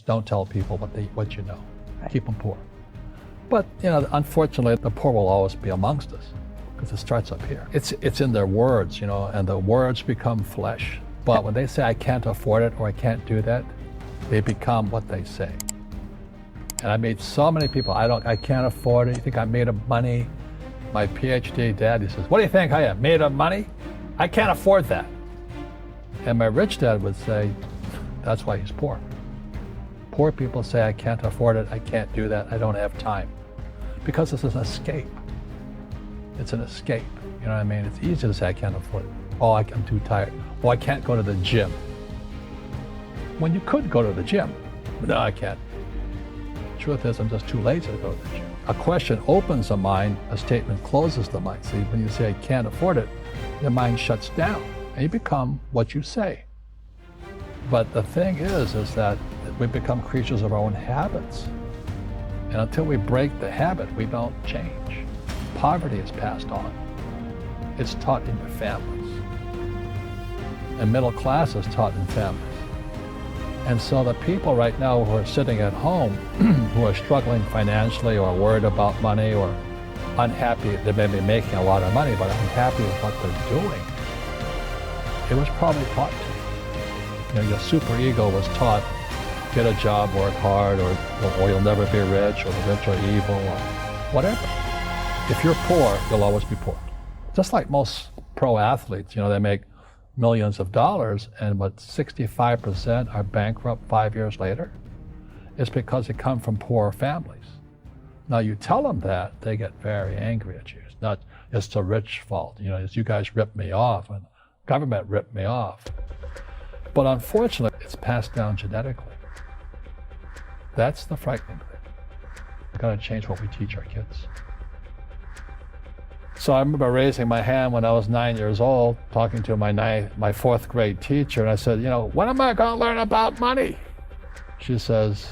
Don't tell people what you know. Right. Keep them poor. But, unfortunately, the poor will always be amongst us because it starts up here. It's in their words, and the words become flesh. But when they say, I can't afford it or I can't do that, they become what they say. And I made so many people, I can't afford it. You think I'm made of money? My PhD dad, he says, what do you think I am, made of money? I can't afford that. And my rich dad would say, that's why he's poor. Poor people say, I can't afford it, I can't do that, I don't have time. Because it's an escape. It's an escape, you know what I mean? It's easy to say, I can't afford it. Oh, I'm too tired. Oh, I can't go to the gym. When you could go to the gym. No, I can't. Truth is, I'm just too lazy to go to the gym. A question opens the mind, a statement closes the mind. See, when you say, I can't afford it, your mind shuts down, and you become what you say. But the thing is that we become creatures of our own habits. And until we break the habit, we don't change. Poverty is passed on. It's taught in your families. And middle class is taught in families. And so the people right now who are sitting at home, who are struggling financially or worried about money or unhappy, they may be making a lot of money, but unhappy with what they're doing, it was probably taught to you. Your super ego was taught, get a job, work hard, or you'll never be rich, or the rich are evil, or whatever. If you're poor, you'll always be poor. Just like most pro athletes, they make millions of dollars, and 65% are bankrupt 5 years later. It's because they come from poor families. Now you tell them that, they get very angry at you. It's not, it's the rich fault. It's you guys ripped me off, and government ripped me off. But unfortunately, it's passed down genetically. That's the frightening thing. We've got to change what we teach our kids. So I remember raising my hand when I was 9 years old, talking to my fourth grade teacher, and I said, when am I going to learn about money? She says,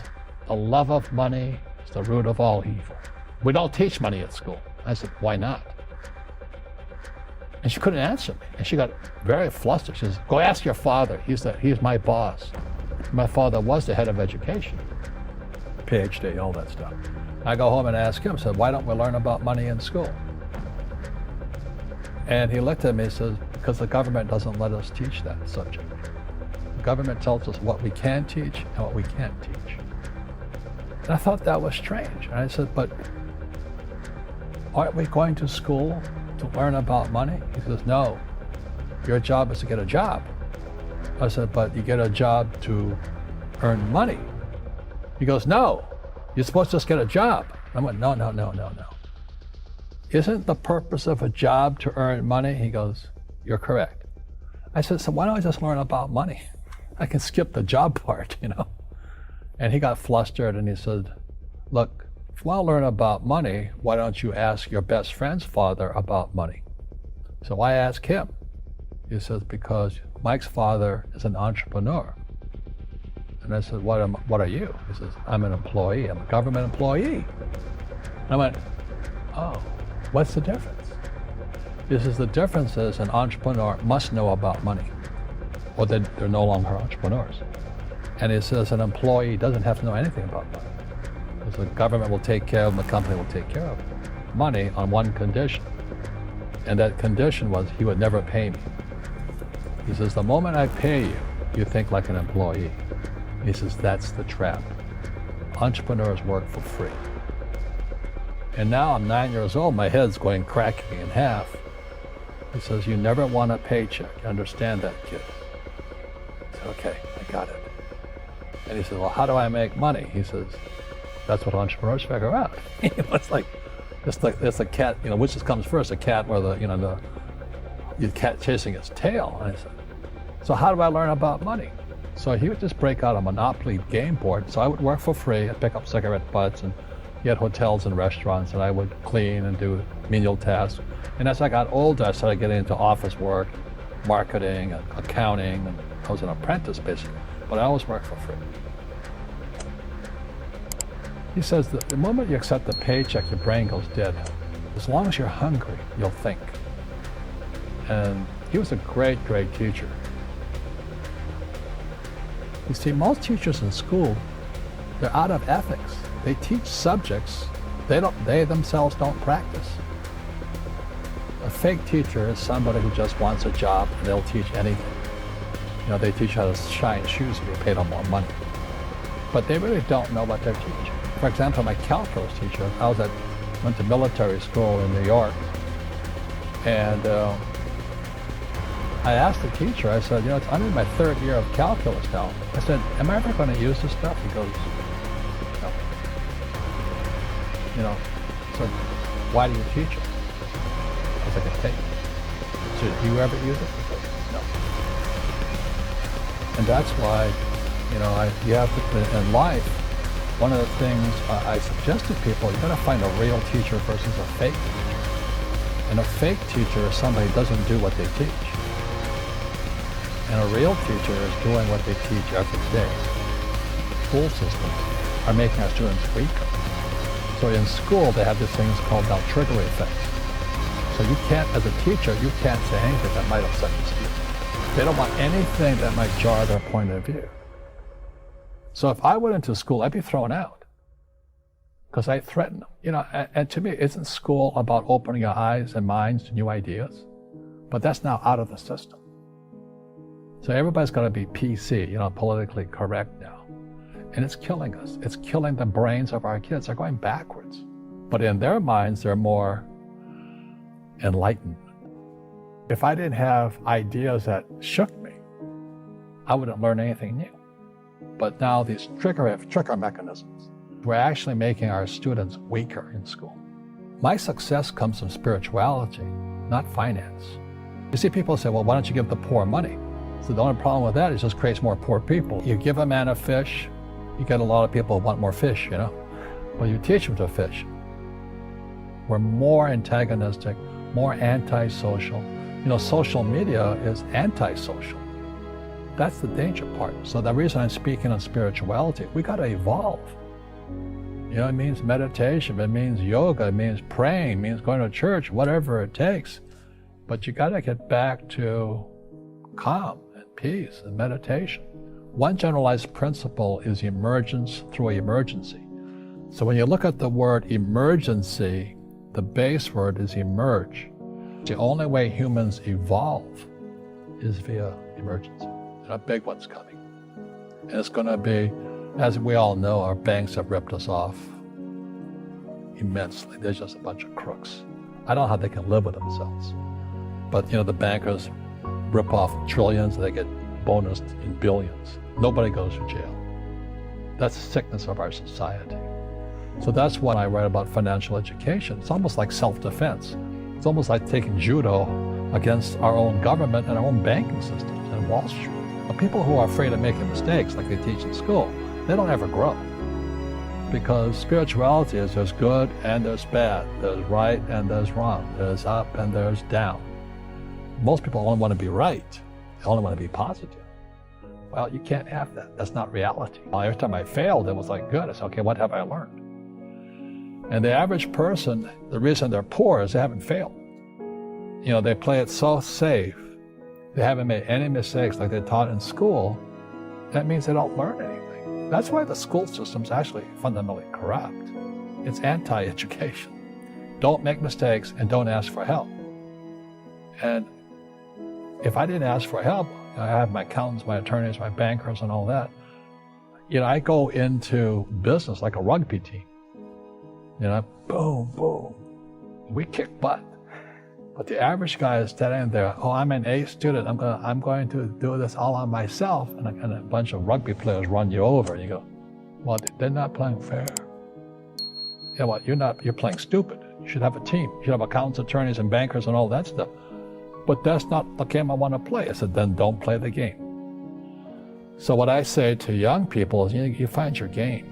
the love of money is the root of all evil. We don't teach money at school. I said, why not? And she couldn't answer me, and she got very flustered. She says, go ask your father. He's my boss. My father was the head of education, PhD, all that stuff. I go home and ask him, said, why don't we learn about money in school? And he looked at me and says, because the government doesn't let us teach that subject. The government tells us what we can teach and what we can't teach. And I thought that was strange. And I said, but aren't we going to school to learn about money? He says, no, your job is to get a job. I said, but you get a job to earn money. He goes, no, you're supposed to just get a job. I went, no. Isn't the purpose of a job to earn money? He goes, you're correct. I said, so why don't I just learn about money? I can skip the job part, And he got flustered and he said, look, if you want to learn about money, why don't you ask your best friend's father about money? So I asked him. He says, because Mike's father is an entrepreneur. And I said, what are you? He says, I'm an employee. I'm a government employee. And I went, oh. What's the difference? He says the difference is an entrepreneur must know about money, or they're no longer entrepreneurs. And he says an employee doesn't have to know anything about money, because the government will take care of them, the company will take care of them. Money on one condition, and that condition was he would never pay me. He says the moment I pay you, you think like an employee. He says that's the trap. Entrepreneurs work for free. And now I'm 9 years old, my head's going cracking in half. He says, you never want a paycheck. You understand that, kid? I said, okay, I got it. And he says, well, how do I make money? He says, that's what entrepreneurs figure out. It's like a cat, which comes first, a cat or the cat chasing its tail. And I said, so how do I learn about money? So he would just break out a Monopoly game board. So I would work for free. I'd pick up cigarette butts and he had hotels and restaurants, and I would clean and do menial tasks. And as I got older, I started getting into office work, marketing, and accounting, and I was an apprentice basically, but I always worked for free. He says that the moment you accept the paycheck, your brain goes dead. As long as you're hungry, you'll think. And he was a great, great teacher. You see, most teachers in school They're out of ethics. They teach subjects they themselves don't practice. A fake teacher is somebody who just wants a job and they'll teach anything. They teach how to shine shoes if you pay them more money. But they really don't know what they're teaching. For example, my calculus teacher, went to military school in New York, and I asked the teacher, I said, I'm in my third year of calculus now. I said, am I ever going to use this stuff? He goes, no. I said, why do you teach it? I get paid. So do you ever use it? He goes, no. And that's why, you have to, in life, one of the things I suggest to people, you've got to find a real teacher versus a fake teacher. And a fake teacher is somebody who doesn't do what they teach. And a real teacher is doing what they teach every day. School systems are making our students weaker. So in school, they have these things called now trigger effects. So you can't, as a teacher, you can't say anything that might upset the student. They don't want anything that might jar their point of view. So if I went into school, I'd be thrown out because I threaten them. And to me, isn't school about opening your eyes and minds to new ideas? But that's now out of the system. So everybody's got to be PC, politically correct now. And it's killing us. It's killing the brains of our kids. They're going backwards. But in their minds, they're more enlightened. If I didn't have ideas that shook me, I wouldn't learn anything new. But now these trigger mechanisms, we're actually making our students weaker in school. My success comes from spirituality, not finance. You see, people say, well, why don't you give the poor money? So the only problem with that is it just creates more poor people. You give a man a fish, you get a lot of people who want more fish, Well, you teach them to fish. We're more antagonistic, more antisocial. Social media is antisocial. That's the danger part. So the reason I'm speaking on spirituality, we got to evolve. It means meditation, it means yoga, it means praying, it means going to church, whatever it takes. But you got to get back to calm and peace and meditation. One generalized principle is emergence through emergency. So when you look at the word emergency, the base word is emerge. The only way humans evolve is via emergency. A big one's coming. And it's going to be, as we all know, our banks have ripped us off immensely. There's just a bunch of crooks. I don't know how they can live with themselves. But, the bankers rip off trillions, they get bonused in billions. Nobody goes to jail. That's the sickness of our society. So that's why I write about financial education. It's almost like self-defense. It's almost like taking judo against our own government and our own banking systems and Wall Street. But people who are afraid of making mistakes, like they teach in school, they don't ever grow. Because spirituality is there's good and there's bad, there's right and there's wrong, there's up and there's down. Most people only want to be right, they only want to be positive. Well, you can't have that. That's not reality. Every time I failed, it was like, good. I said, okay, what have I learned? And the average person, the reason they're poor is they haven't failed. They play it so safe. They haven't made any mistakes like they taught in school. That means they don't learn anything. That's why the school system's actually fundamentally corrupt. It's anti-education. Don't make mistakes and don't ask for help. And if I didn't ask for help, I have my accountants, my attorneys, my bankers, and all that. I go into business like a rugby team. Boom, boom. We kick butt. But the average guy is standing there, oh, I'm an A student, I'm going to do this all on myself. And a bunch of rugby players run you over, and you go, well, they're not playing fair. Yeah, well, you're playing stupid. You should have a team. You should have accountants, attorneys, and bankers, and all that stuff. But that's not the game I want to play. I said, then don't play the game. So what I say to young people is, you find your game.